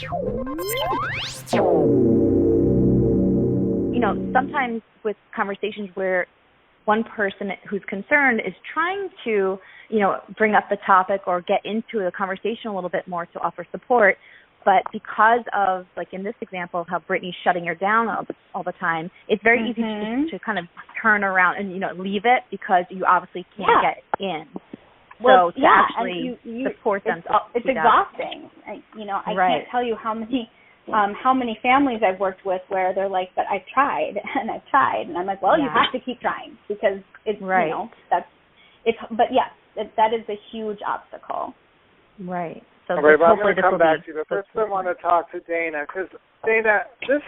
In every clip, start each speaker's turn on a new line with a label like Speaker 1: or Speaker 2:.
Speaker 1: You know, sometimes with conversations where one person who's concerned is trying to, you know, bring up the topic or get into the conversation a little bit more to offer support, but because of, like in this example, of how Brittany's shutting her down all the time, it's very easy to kind of turn around and, you know, leave it because you obviously can't get in.
Speaker 2: Well,
Speaker 1: so to actually support them.
Speaker 2: It's exhausting. I can't tell you how many families I've worked with where they're like, but I've tried and I've tried, and I'm like, well, you have to keep trying because it's you know but yes, that is a huge obstacle.
Speaker 1: Right. So
Speaker 3: all right, well, I'm going to come back to you, but first I want to talk to Dana, because Dana, this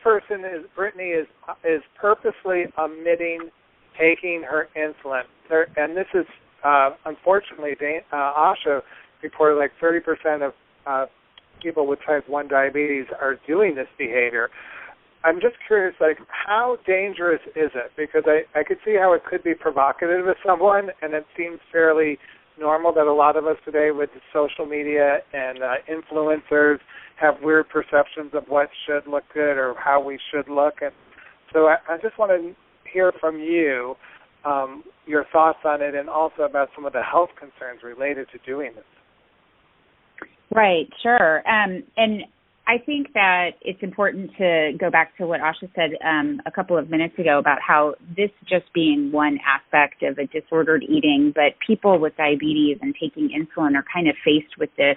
Speaker 3: person Brittany is purposely omitting taking her insulin, and this is unfortunately, Asha reported like 30% of people with type 1 diabetes are doing this behavior. I'm just curious, like, how dangerous is it? Because I could see how it could be provocative to someone, and it seems fairly normal that a lot of us today with social media and influencers have weird perceptions of what should look good or how we should look. And so I just want to hear from you your thoughts on it, and also about some of the health concerns related to doing this.
Speaker 4: Right, sure. And I think that it's important to go back to what Asha said a couple of minutes ago about how this just being one aspect of a disordered eating, but people with diabetes and taking insulin are kind of faced with this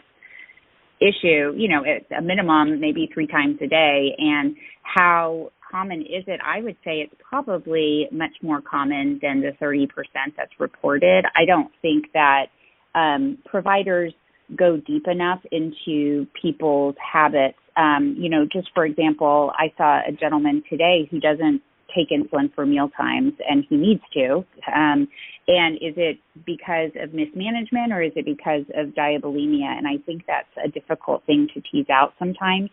Speaker 4: issue, you know, at a minimum, maybe 3 times a day. And how common is it? I would say it's probably much more common than the 30% that's reported. I don't think that providers go deep enough into people's habits. You know, just for example, I saw a gentleman today who doesn't take insulin for meal times, and he needs to. And is it because of mismanagement, or is it because of diabulimia? And I think that's a difficult thing to tease out sometimes.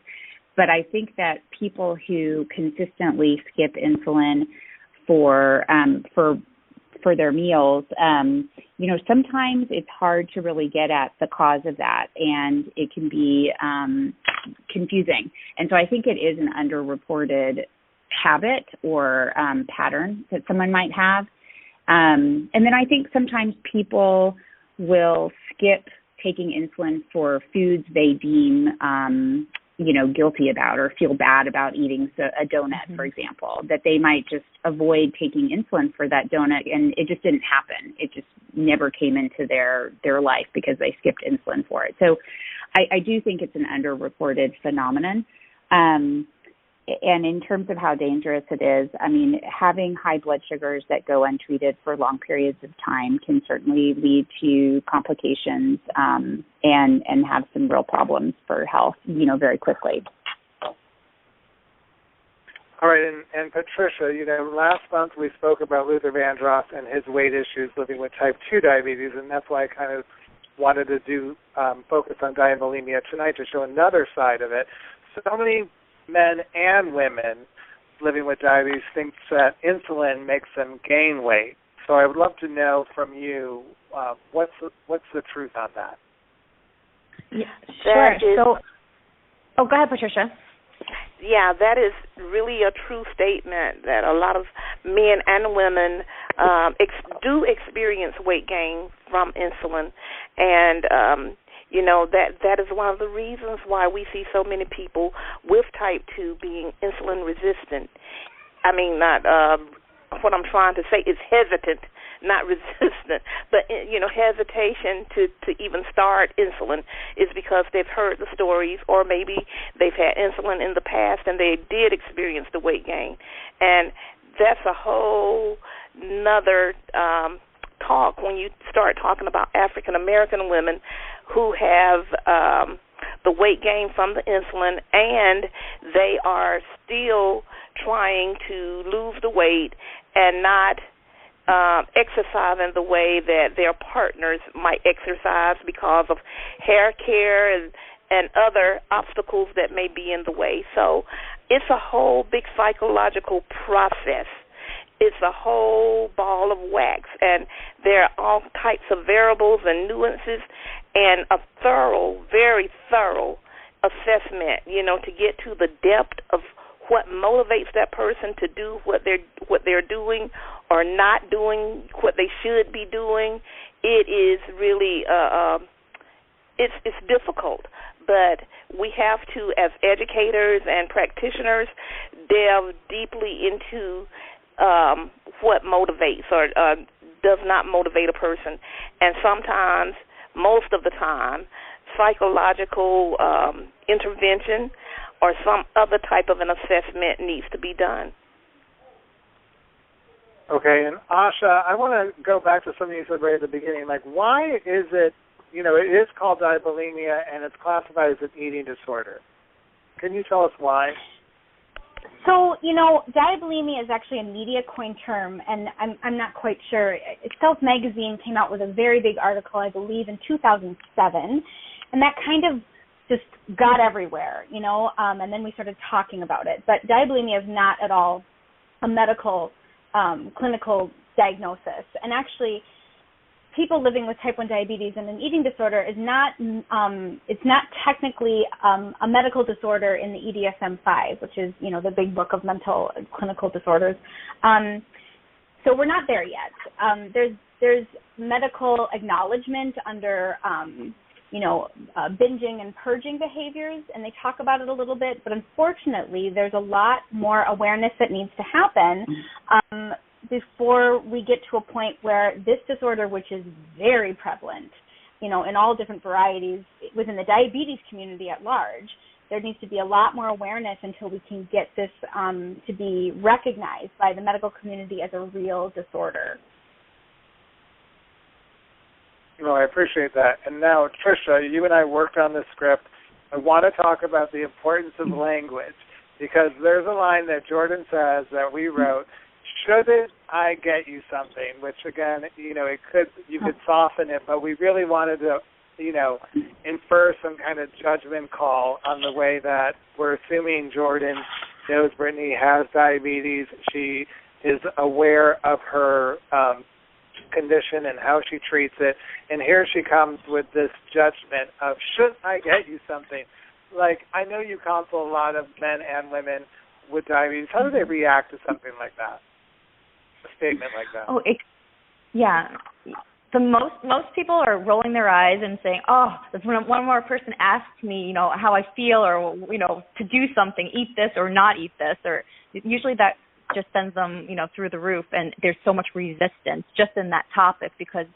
Speaker 4: But I think that people who consistently skip insulin for their meals, you know, sometimes it's hard to really get at the cause of that, and it can be confusing. And so I think it is an underreported habit or pattern that someone might have. And then I think sometimes people will skip taking insulin for foods they deem you know, guilty about or feel bad about eating a donut, for example, that they might just avoid taking insulin for that donut, and it just didn't happen. It just never came into their life because they skipped insulin for it. So I do think it's an underreported phenomenon. And in terms of how dangerous it is, I mean, having high blood sugars that go untreated for long periods of time can certainly lead to complications and have some real problems for health, you know, very quickly.
Speaker 3: All right, and Patricia, you know, last month we spoke about Luther Vandross and his weight issues living with type 2 diabetes, and that's why I kind of wanted to do focus on diabulimia tonight to show another side of it. So many men and women living with diabetes think that insulin makes them gain weight. So I would love to know from you what's the truth on that.
Speaker 1: Yeah, sure. Go ahead, Patricia.
Speaker 5: Yeah, that is really a true statement that a lot of men and women do experience weight gain from insulin, and you know, that is one of the reasons why we see so many people with type 2 being insulin resistant. I mean, not what I'm trying to say is hesitant, not resistant, but, you know, hesitation to even start insulin is because they've heard the stories, or maybe they've had insulin in the past and they did experience the weight gain. And that's a whole nother talk when you start talking about African American women who have the weight gain from the insulin, and they are still trying to lose the weight and not exercising the way that their partners might exercise because of hair care and other obstacles that may be in the way. So it's a whole big psychological process. It's a whole ball of wax, and there are all types of variables and nuances, and a thorough, very thorough assessment, to get to the depth of what motivates that person to do what they're doing or not doing what they should be doing. It is really it's difficult, but we have to, as educators and practitioners, delve deeply into what motivates or does not motivate a person. And sometimes, most of the time, psychological intervention or some other type of an assessment needs to be done.
Speaker 3: Okay, and Asha, I want to go back to something you said right at the beginning. Like, why is it, it is called diabulimia and it's classified as an eating disorder? Can you tell us why?
Speaker 2: So, diabulimia is actually a media-coined term, and I'm not quite sure. Self Magazine came out with a very big article, I believe, in 2007, and that kind of just got everywhere, and then we started talking about it. But diabulimia is not at all a medical, clinical diagnosis. And actually, people living with type 1 diabetes and an eating disorder is not, it's not technically a medical disorder in the ED-DMT1, which is, the big book of mental clinical disorders. So we're not there yet. There's medical acknowledgement under, binging and purging behaviors, and they talk about it a little bit, but unfortunately there's a lot more awareness that needs to happen before we get to a point where this disorder, which is very prevalent, in all different varieties within the diabetes community at large, there needs to be a lot more awareness until we can get this to be recognized by the medical community as a real disorder.
Speaker 3: I appreciate that. And now, Tricia, you and I worked on the script. I want to talk about the importance of language, because there's a line that Jordan says that we wrote, "Shouldn't I get you something?" Which, again, you could soften it, but we really wanted to, infer some kind of judgment call on the way that we're assuming Jordan knows Brittany has diabetes. She is aware of her condition and how she treats it, and here she comes with this judgment of, should I get you something? Like, I know you counsel a lot of men and women with diabetes. How do they react to something like that? A statement like that?
Speaker 1: The most people are rolling their eyes and saying, "Oh, if one more person asks me, how I feel, or to do something, eat this or not eat this," or usually that just sends them, through the roof, and there's so much resistance just in that topic because,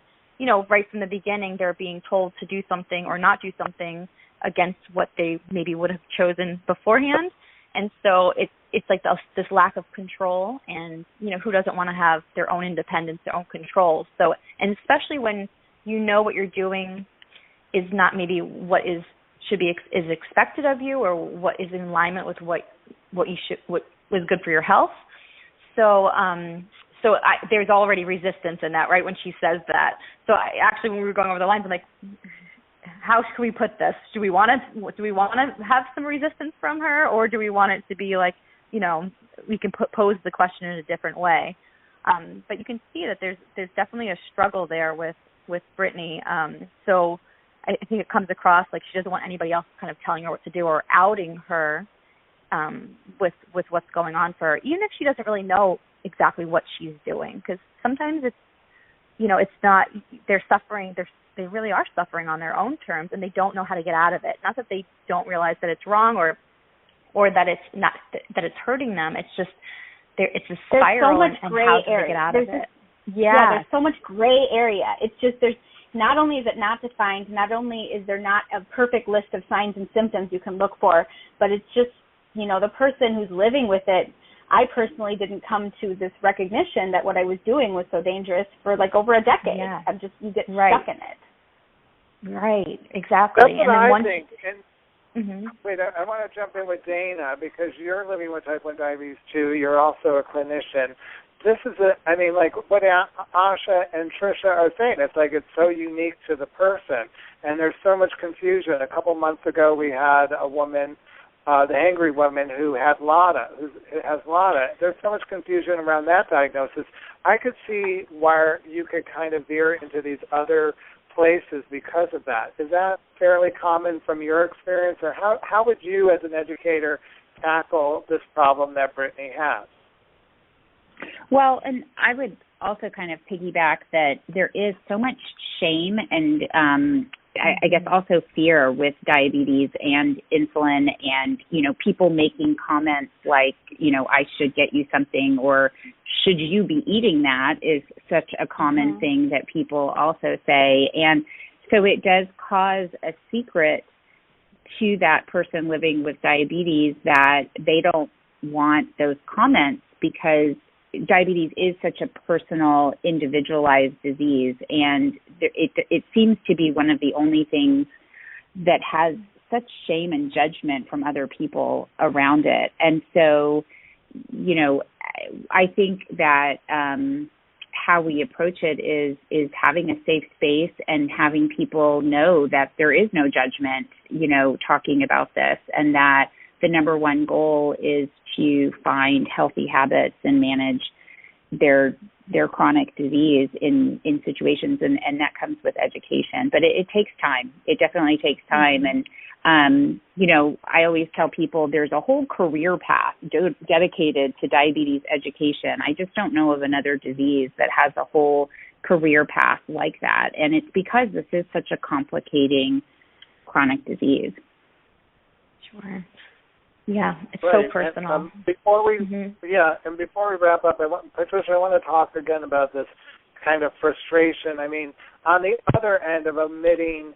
Speaker 1: right from the beginning they're being told to do something or not do something against what they maybe would have chosen beforehand, and so it's like this lack of control, and who doesn't want to have their own independence, their own control? So, and especially when what you're doing is not maybe what is expected of you or what is in alignment with what was good for your health. So there's already resistance in that, right, when she says that. So actually, when we were going over the lines, I'm like, how should we put this? Do we want to have some resistance from her, or do we want it to be like, we can pose the question in a different way? But you can see that there's definitely a struggle there with Brittany. So I think it comes across like she doesn't want anybody else kind of telling her what to do or outing her with what's going on for her, even if she doesn't really know exactly what she's doing, because sometimes it's not, they're suffering, they really are suffering on their own terms, and they don't know how to get out of it. Not that they don't realize that it's wrong or that it's not, that it's hurting them. It's just it's a spiral,
Speaker 2: there's so much gray
Speaker 1: and how to
Speaker 2: area.
Speaker 1: get out
Speaker 2: of
Speaker 1: it.
Speaker 2: There's so much gray area. It's just there's not only is it not defined, not only is there not a perfect list of signs and symptoms you can look for, but it's just the person who's living with it. I personally didn't come to this recognition that what I was doing was so dangerous for like over a decade.
Speaker 1: Yeah.
Speaker 2: You get stuck in it.
Speaker 1: Right, exactly.
Speaker 3: That's what I think.
Speaker 1: And
Speaker 3: wait, I want to jump in with Dana, because you're living with type 1 diabetes too. You're also a clinician. This is like what Asha and Tricia are saying. It's like it's so unique to the person, and there's so much confusion. A couple months ago, we had a woman, the angry woman, who has LADA. There's so much confusion around that diagnosis. I could see where you could kind of veer into these other places because of that. Is that fairly common from your experience, or how would you as an educator tackle this problem that Brittany has?
Speaker 4: Well, and I would also kind of piggyback that there is so much shame and I guess also fear with diabetes and insulin, and, you know, people making comments like, you know, I should get you something, or should you be eating that, is such a common thing that people also say. And so it does cause a secret to that person living with diabetes that they don't want those comments, because diabetes is such a personal, individualized disease, and it seems to be one of the only things that has such shame and judgment from other people around it. And so, you know, I think that how we approach it is having a safe space and having people know that there is no judgment, you know, talking about this, and that the number one goal is to find healthy habits and manage their chronic disease in situations, and that comes with education. But it takes time. It definitely takes time. And, you know, I always tell people there's a whole career path dedicated to diabetes education. I just don't know of another disease that has a whole career path like that. And it's because this is such a complicating chronic disease.
Speaker 1: Sure. Yeah, it's
Speaker 3: right.
Speaker 1: so personal.
Speaker 3: And, before we wrap up, Patricia, I want to talk again about this kind of frustration. I mean, on the other end of omitting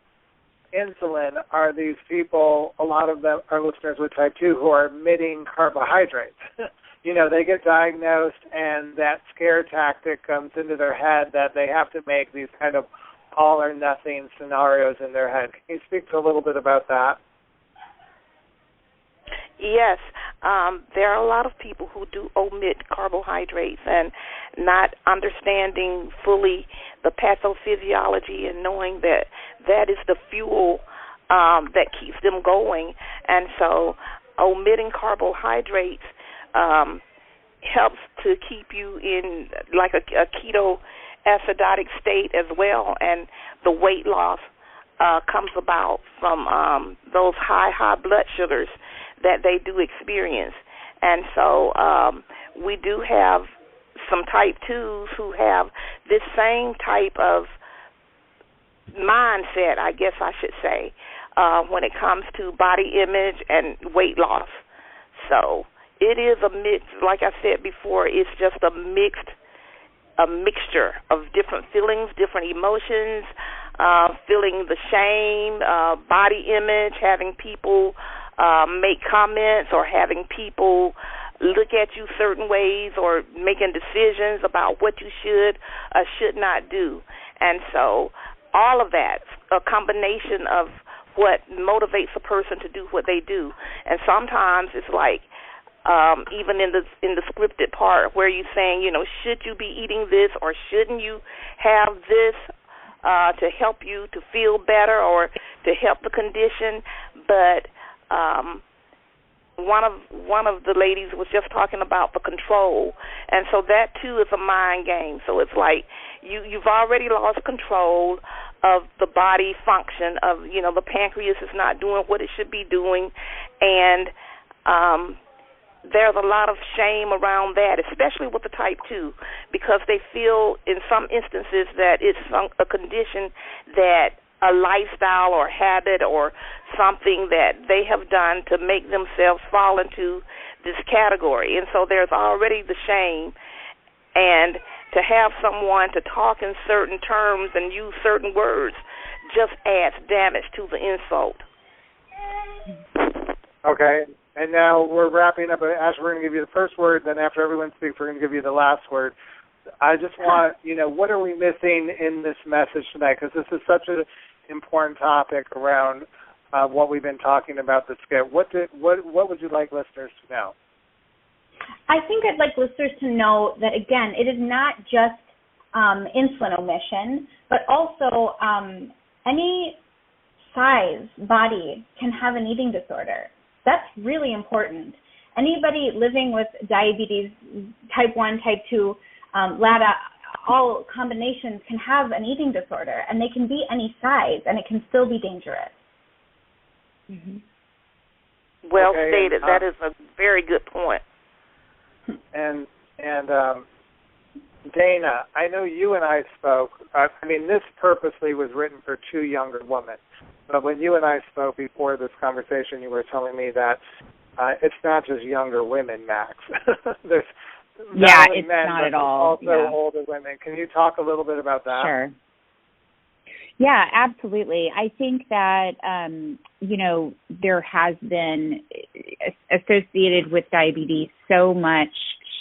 Speaker 3: insulin are these people, a lot of them are listeners with type 2, who are omitting carbohydrates. You know, they get diagnosed and that scare tactic comes into their head that they have to make these kind of all or nothing scenarios in their head. Can you speak to a little bit about that?
Speaker 5: Yes, there are a lot of people who do omit carbohydrates and not understanding fully the pathophysiology and knowing that that is the fuel that keeps them going. And so omitting carbohydrates helps to keep you in like a ketoacidotic state as well, and the weight loss comes about from those high blood sugars that they do experience. And so we do have some type 2s who have this same type of mindset, I guess I should say, when it comes to body image and weight loss. So it is a mix, like I said before, it's just a mixture of different feelings, different emotions, feeling the shame, body image, having people make comments, or having people look at you certain ways, or making decisions about what you should or should not do. And so all of that, a combination of what motivates a person to do what they do. And sometimes it's like, even in the scripted part where you're saying, you know, should you be eating this, or shouldn't you have this to help you to feel better or to help the condition. But one of the ladies was just talking about the control, and so that too is a mind game. So it's like you've already lost control of the body function of, you know, the pancreas is not doing what it should be doing, and there's a lot of shame around that, especially with the type 2, because they feel in some instances that it's a condition that a lifestyle or habit or something that they have done to make themselves fall into this category. And so there's already the shame, and to have someone to talk in certain terms and use certain words just adds damage to the insult.
Speaker 3: Okay, and now we're wrapping up. Ashley, we're going to give you the first word, then after everyone speaks, we're going to give you the last word. I just want, you know, what are we missing in this message tonight? Because this is such an important topic around what we've been talking about this skit. What would you like listeners to know?
Speaker 2: I think I'd like listeners to know that, again, it is not just insulin omission, but also any size body can have an eating disorder. That's really important. Anybody living with diabetes, type 1, type 2, LADA, all combinations can have an eating disorder, and they can be any size, and it can still be dangerous.
Speaker 1: Mm-hmm.
Speaker 5: Well stated. That is a very good point.
Speaker 3: And Dana, I know you and I spoke. I mean, this purposely was written for two younger women. But when you and I spoke before this conversation, you were telling me that it's not just younger women, Max. There's not only
Speaker 4: it's
Speaker 3: men,
Speaker 4: not
Speaker 3: but
Speaker 4: at all.
Speaker 3: also older women. Can you talk a little bit about that?
Speaker 4: Sure. Yeah, absolutely. I think that, there has been associated with diabetes so much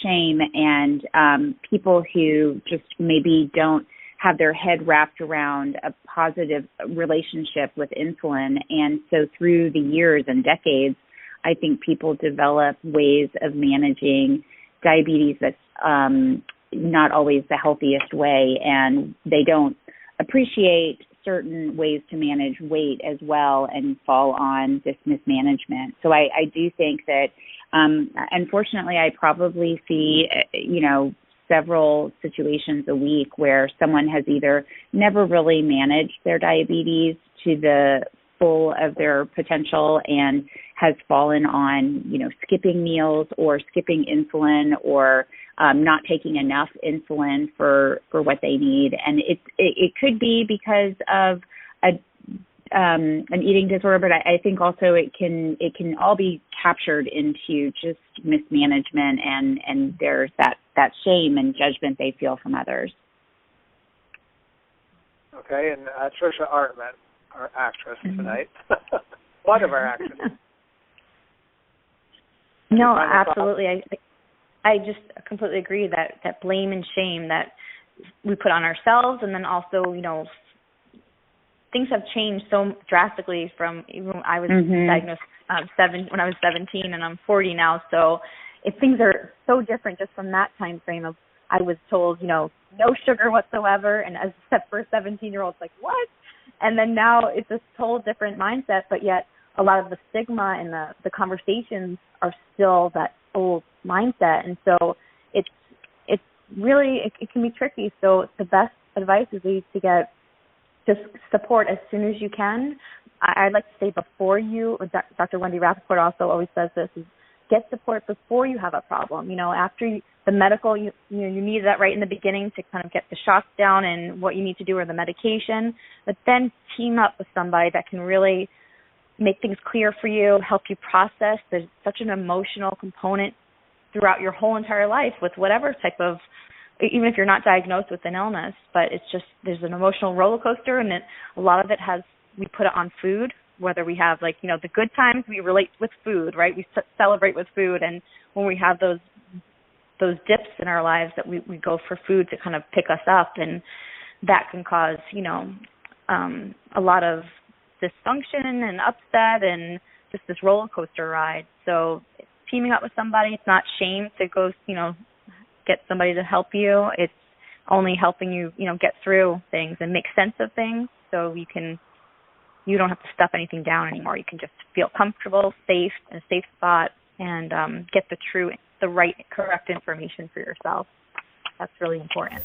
Speaker 4: shame and people who just maybe don't have their head wrapped around a positive relationship with insulin. And so through the years and decades, I think people develop ways of managing diabetes that's not always the healthiest way, and they don't appreciate certain ways to manage weight as well and fall on this mismanagement. So I do think that, unfortunately, I probably see, several situations a week where someone has either never really managed their diabetes to the full of their potential and has fallen on, skipping meals or skipping insulin or not taking enough insulin for what they need. And it could be because of an eating disorder, but I think also it can all be captured into just mismanagement and there's that shame and judgment they feel from others.
Speaker 3: Okay, and Trisha Artman, our actress tonight, one of our actresses.
Speaker 1: No, absolutely. I just completely agree that blame and shame that we put on ourselves, and then also, things have changed so drastically from even when I was diagnosed when I was 17, and I'm 40 now. So things are so different just from that time frame of I was told, no sugar whatsoever, and as except for a 17-year-old, it's like, what? And then now it's a total different mindset, but yet a lot of the stigma and the conversations are still that old mindset. And so it's really, it can be tricky. So the best advice is to get just support as soon as you can. I'd like to say before Dr. Wendy Rappaport also always says this, is get support before you have a problem. After the medical, you need that right in the beginning to kind of get the shots down and what you need to do or the medication, but then team up with somebody that can really make things clear for you, help you process. There's such an emotional component throughout your whole entire life with whatever type of, even if you're not diagnosed with an illness, but it's just, there's an emotional roller coaster, and a lot of it we put it on food, whether we have the good times, we relate with food, right? We celebrate with food, and when we have those dips in our lives that we go for food to kind of pick us up, and that can cause, a lot of dysfunction and upset and just this roller coaster ride. So teaming up with somebody, it's not shame to go, get somebody to help you. It's only helping you, get through things and make sense of things, so you don't have to stuff anything down anymore. You can just feel comfortable, safe, in a safe spot, and get the right, correct information for yourself. That's really important.